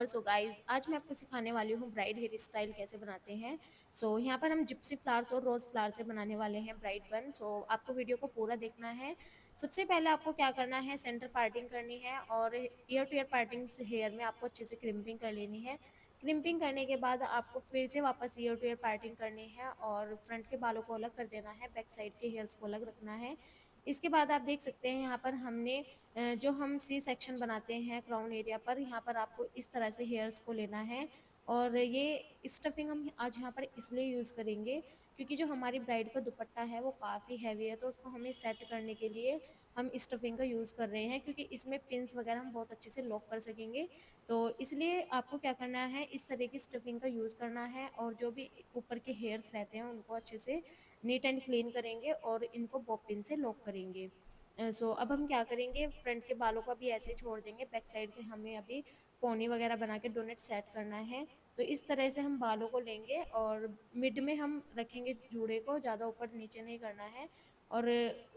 So guys, आज मैं आपको सिखाने वाली हूँ ब्राइड हेयर स्टाइल कैसे बनाते हैं। यहाँ पर हम जिप्सी फ्लावर्स और रोज फ्लावर से बनाने वाले हैं ब्राइड बन। आपको वीडियो को पूरा देखना है। सबसे पहले आपको क्या करना है, सेंटर पार्टिंग करनी है और ear to ear parting hair में आपको अच्छे से क्रिम्पिंग कर लेनी है। क्रिम्पिंग करने के बाद आपको फिर से वापस ईयर टू ईयर पार्टिंग करनी है और फ्रंट के बालों को अलग कर देना है, बैक साइड के हेयर्स को अलग रखना है। इसके बाद आप देख सकते हैं यहाँ पर हमने जो हम सी सेक्शन बनाते हैं क्राउन एरिया पर, यहाँ पर आपको इस तरह से हेयर्स को लेना है। और ये स्टफिंग हम आज यहाँ पर इसलिए यूज़ करेंगे क्योंकि जो हमारी ब्राइड का दुपट्टा है वो काफ़ी हैवी है, तो उसको हमें सेट करने के लिए हम स्टफिंग का यूज़ कर रहे हैं, क्योंकि इसमें पिंस वगैरह हम बहुत अच्छे से लॉक कर सकेंगे। तो इसलिए आपको क्या करना है, इस तरह की स्टफिंग का यूज़ करना है और जो भी ऊपर के हेयर्स रहते हैं उनको अच्छे से नीट एंड क्लीन करेंगे और इनको बॉब पिन से लॉक करेंगे। अब हम क्या करेंगे, फ्रंट के बालों को भी ऐसे ही छोड़ देंगे। बैक साइड से हमें अभी पोनी वगैरह बना के डोनेट सेट करना है। तो इस तरह से हम बालों को लेंगे और मिड में हम रखेंगे जूड़े को, ज़्यादा ऊपर नीचे नहीं करना है। और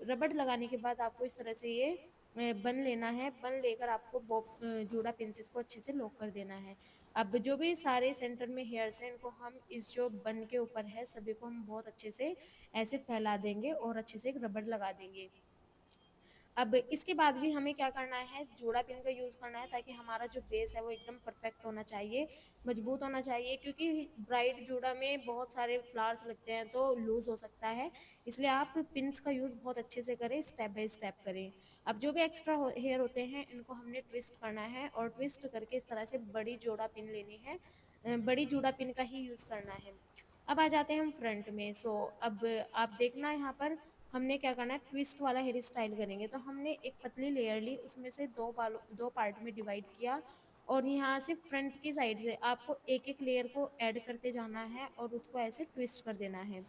रबड़ लगाने के बाद आपको इस तरह से ये बन लेना है। बन लेकर आपको जूड़ा पिंसेस को अच्छे से लॉक कर देना है। अब जो भी सारे सेंटर में हेयर्स हैं इनको हम इस जो बन के ऊपर है सभी को हम बहुत अच्छे से ऐसे फैला देंगे और अच्छे से एक रबड़ लगा देंगे। अब इसके बाद भी हमें क्या करना है, जोड़ा पिन का यूज़ करना है, ताकि हमारा जो बेस है वो एकदम परफेक्ट होना चाहिए, मजबूत होना चाहिए, क्योंकि ब्राइड जोड़ा में बहुत सारे फ्लावर्स लगते हैं तो लूज हो सकता है। इसलिए आप पिन्स का यूज़ बहुत अच्छे से करें, स्टेप बाय स्टेप करें। अब जो भी एक्स्ट्रा हेयर होते हैं इनको हमने ट्विस्ट करना है और ट्विस्ट करके इस तरह से बड़ी जोड़ा पिन लेनी है। बड़ी जोड़ा पिन का ही यूज़ करना है। अब आ जाते हैं हम फ्रंट में। अब आप देखना यहाँ पर हमने क्या करना है, ट्विस्ट वाला हेयर स्टाइल करेंगे तो हमने एक पतली लेयर ली, उसमें से दो पार्ट में डिवाइड किया और यहाँ से फ्रंट की साइड से आपको एक एक लेयर को ऐड करते जाना है और उसको ऐसे ट्विस्ट कर देना है।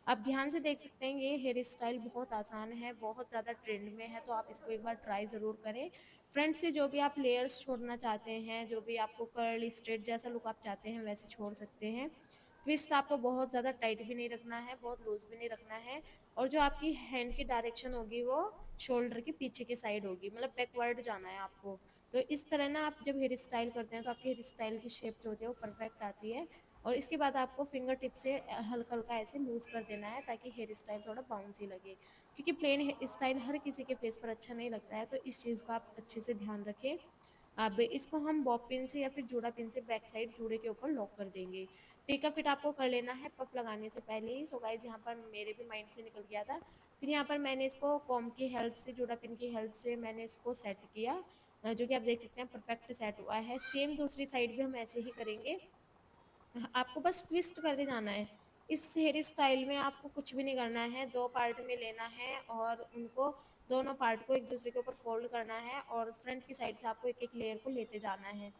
आप ध्यान से देख सकते हैं ये हेयर स्टाइल बहुत आसान है, बहुत ज़्यादा ट्रेंड में है, तो आप इसको एक बार ट्राई ज़रूर करें। फ्रंट से जो भी आप लेयर्स छोड़ना चाहते हैं, जो भी आपको कर्ल स्ट्रेट जैसा लुक आप चाहते हैं वैसे छोड़ सकते हैं। ट्विस्ट आपको बहुत ज़्यादा टाइट भी नहीं रखना है, बहुत लूज भी नहीं रखना है। और जो आपकी हैंड की डायरेक्शन होगी वो शोल्डर के पीछे की साइड होगी, मतलब बैकवर्ड जाना है आपको। तो इस तरह ना आप जब हेयर स्टाइल करते हैं तो आपकी हेयर स्टाइल की शेप जो होती है वो परफेक्ट आती है। और इसके बाद आपको फिंगर टिप से हल्का हल्का ऐसे लूज कर देना है ताकि हेयर स्टाइल थोड़ा बाउंसी लगे, क्योंकि प्लेन स्टाइल हर किसी के फेस पर अच्छा नहीं लगता है, तो इस चीज़ का आप अच्छे से ध्यान रखें। अब इसको हम बॉब पिन से या फिर जूड़ा पिन से बैक साइड जूड़े के ऊपर लॉक कर देंगे। टीका फिट आपको कर लेना है पफ लगाने से पहले ही। सो गाइज, यहाँ पर मेरे भी माइंड से निकल गया था। फिर यहाँ पर मैंने इसको कॉम की हेल्प से, जूड़ा पिन की हेल्प से मैंने इसको सेट किया, जो कि आप देख सकते हैं परफेक्ट सेट हुआ है। सेम दूसरी साइड भी हम ऐसे ही करेंगे। आपको बस ट्विस्ट करते जाना है। इस हेयर स्टाइल में आपको कुछ भी नहीं करना है, दो पार्ट में लेना है और उनको दोनों पार्ट को एक दूसरे के ऊपर फोल्ड करना है और फ्रंट की साइड से आपको एक एक लेयर को लेते जाना है।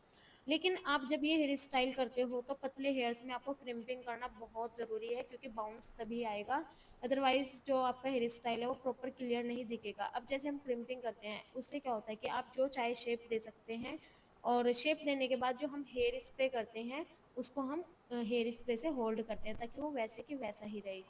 लेकिन आप जब ये हेयर स्टाइल करते हो तो पतले हेयर्स में आपको क्रिम्पिंग करना बहुत ज़रूरी है, क्योंकि बाउंस तभी आएगा, अदरवाइज जो आपका हेयर स्टाइल है वो प्रॉपर क्लियर नहीं दिखेगा। अब जैसे हम क्रिम्पिंग करते हैं उससे क्या होता है कि आप जो चाहे शेप दे सकते हैं, और शेप देने के बाद जो हम हेयर स्प्रे करते हैं उसको हम हेयर स्प्रे से होल्ड करते हैं ताकि वो वैसे कि वैसा ही रहे।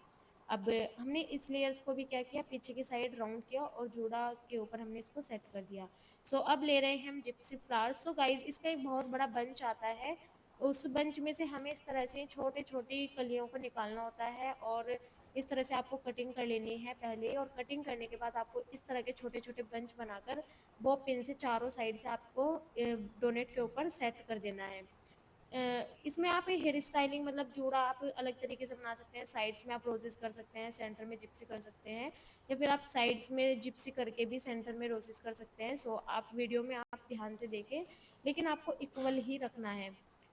अब हमने इस लेयर्स को भी क्या किया, पीछे की साइड राउंड किया और जूड़ा के ऊपर हमने इसको सेट कर दिया। अब ले रहे हैं हम जिप्सी फ्लावर्स। गाइज, इसका एक बहुत बड़ा बंच आता है, उस बंच में से हमें इस तरह से छोटे छोटी कलियों को निकालना होता है और इस तरह से आपको कटिंग कर लेनी है पहले। और कटिंग करने के बाद आपको इस तरह के छोटे छोटे बंच बनाकर वो पिन से चारों साइड से आपको डोनेट के ऊपर सेट कर देना है। इसमें आप हेयर स्टाइलिंग मतलब जूड़ा आप अलग तरीके से बना सकते हैं, साइड्स में आप रोजेस कर सकते हैं, सेंटर में जिप्सी कर सकते हैं, या फिर आप साइड्स में जिप्सी करके भी सेंटर में रोजेस कर सकते हैं। आप वीडियो में आप ध्यान से देखें, लेकिन आपको इक्वल ही रखना है।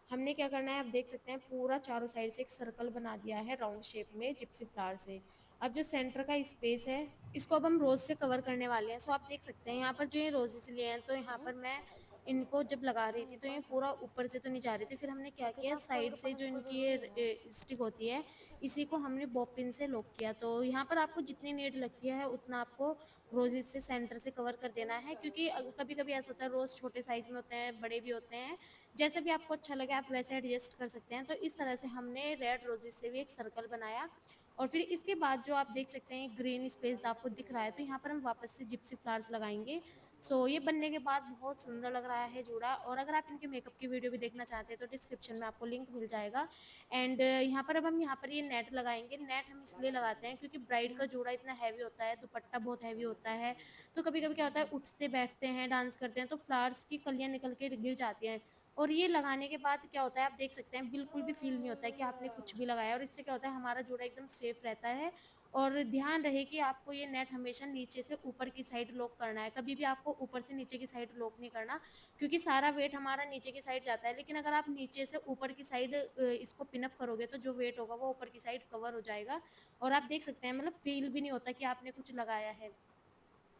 हमने क्या करना है, आप देख सकते हैं पूरा चारों साइड से एक सर्कल बना दिया है राउंड शेप में जिप्सी फ्लावर से। अब जो सेंटर का स्पेस है इसको अब हम रोज से कवर करने वाले हैं। आप देख सकते हैं यहाँ पर जो ये रोजेस लिए हैं, तो यहाँ पर मैं इनको जब लगा रही थी तो ये पूरा ऊपर से तो नहीं जा रही थी, फिर हमने क्या किया, साइड से जो इनकी ये स्टिक होती है इसी को हमने बॉब पिन से लॉक किया। तो यहाँ पर आपको जितनी नीड लगती है उतना आपको रोजेस से सेंटर से कवर कर देना है, क्योंकि कभी कभी ऐसा होता है रोज छोटे साइज में होते हैं, बड़े भी होते हैं, जैसे भी आपको अच्छा लगे आप वैसे एडजस्ट कर सकते हैं। तो इस तरह से हमने रेड रोजेस से भी एक सर्कल बनाया। और फिर इसके बाद जो आप देख सकते हैं ग्रीन स्पेस आपको दिख रहा है, तो यहाँ पर हम वापस से जिप्सी फ्लावर्स लगाएंगे। सो ये बनने के बाद बहुत सुंदर लग रहा है जूड़ा। और अगर आप इनके मेकअप की वीडियो भी देखना चाहते हैं तो डिस्क्रिप्शन में आपको लिंक मिल जाएगा। एंड यहाँ पर अब हम यहाँ पर ये नेट लगाएंगे। नेट हम इसलिए लगाते हैं क्योंकि ब्राइड का जूड़ा इतना हैवी होता है, दुपट्टा बहुत हैवी होता है, तो कभी कभी क्या होता है उठते बैठते हैं, डांस करते हैं तो फ्लावर्स की कलियां निकल के गिर जाती हैं। और ये लगाने के बाद क्या होता है आप देख सकते हैं बिल्कुल भी फील नहीं होता है कि आपने कुछ भी लगाया। और इससे क्या होता है हमारा जूड़ा एकदम सेफ रहता है। और ध्यान रहे कि आपको ये नेट हमेशा नीचे से ऊपर की साइड लॉक करना है, कभी भी आपको ऊपर से नीचे की साइड लॉक नहीं करना, क्योंकि सारा वेट हमारा नीचे की साइड जाता है। लेकिन अगर आप नीचे से ऊपर की साइड इसको पिनअप करोगे तो जो वेट होगा वो ऊपर की साइड कवर हो जाएगा। और आप देख सकते हैं मतलब फील भी नहीं होता कि आपने कुछ लगाया है।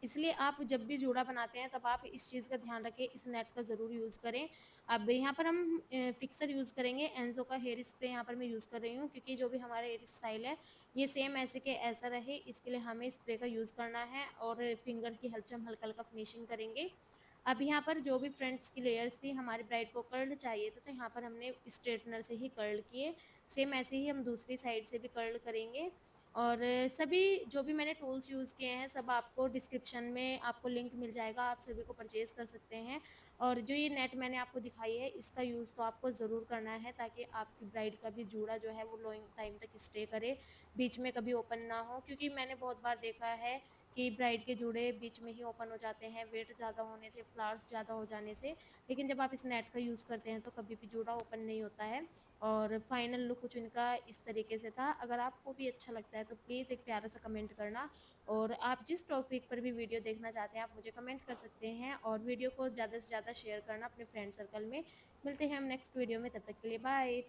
इसलिए आप जब भी जूड़ा बनाते हैं तब आप इस चीज़ का ध्यान रखें, इस नेट का ज़रूर यूज़ करें। अब यहाँ पर हम फिक्सर यूज़ करेंगे, एंजो का हेयर स्प्रे यहाँ पर मैं यूज़ कर रही हूँ, क्योंकि जो भी हमारा हेयर स्टाइल है ये सेम ऐसे के ऐसा रहे, इसके लिए हमें स्प्रे का यूज़ करना है। और फिंगर की हेल्प से हम हल्का हल्का फिनिशिंग करेंगे। अब यहाँ पर जो भी फ्रंट्स की लेयर्स थी, हमारी ब्राइड को कर्ल चाहिए था तो यहाँ पर हमने स्ट्रेटनर से ही कर्ल किए। सेम ऐसे ही हम दूसरी साइड से भी कर्ल करेंगे। और सभी जो भी मैंने टूल्स यूज़ किए हैं सब आपको डिस्क्रिप्शन में आपको लिंक मिल जाएगा, आप सभी को परचेज़ कर सकते हैं। और जो ये नेट मैंने आपको दिखाई है इसका यूज़ तो आपको ज़रूर करना है, ताकि आपकी ब्राइड का भी जूड़ा जो है वो लॉन्ग टाइम तक स्टे करे, बीच में कभी ओपन ना हो। क्योंकि मैंने बहुत बार देखा है कि ब्राइड के जूड़े बीच में ही ओपन हो जाते हैं, वेट ज़्यादा होने से, फ्लावर्स ज़्यादा हो जाने से। लेकिन जब आप इस नेट का यूज़ करते हैं तो कभी भी जूड़ा ओपन नहीं होता है। और फाइनल लुक कुछ इनका इस तरीके से था। अगर आपको भी अच्छा लगता है तो प्लीज़ एक प्यारा सा कमेंट करना। और आप जिस टॉपिक पर भी वीडियो देखना चाहते हैं आप मुझे कमेंट कर सकते हैं, और वीडियो को ज़्यादा से ज़्यादा शेयर करना अपने फ्रेंड सर्कल में। मिलते हैं हम नेक्स्ट वीडियो में, तब तक के लिए बाय।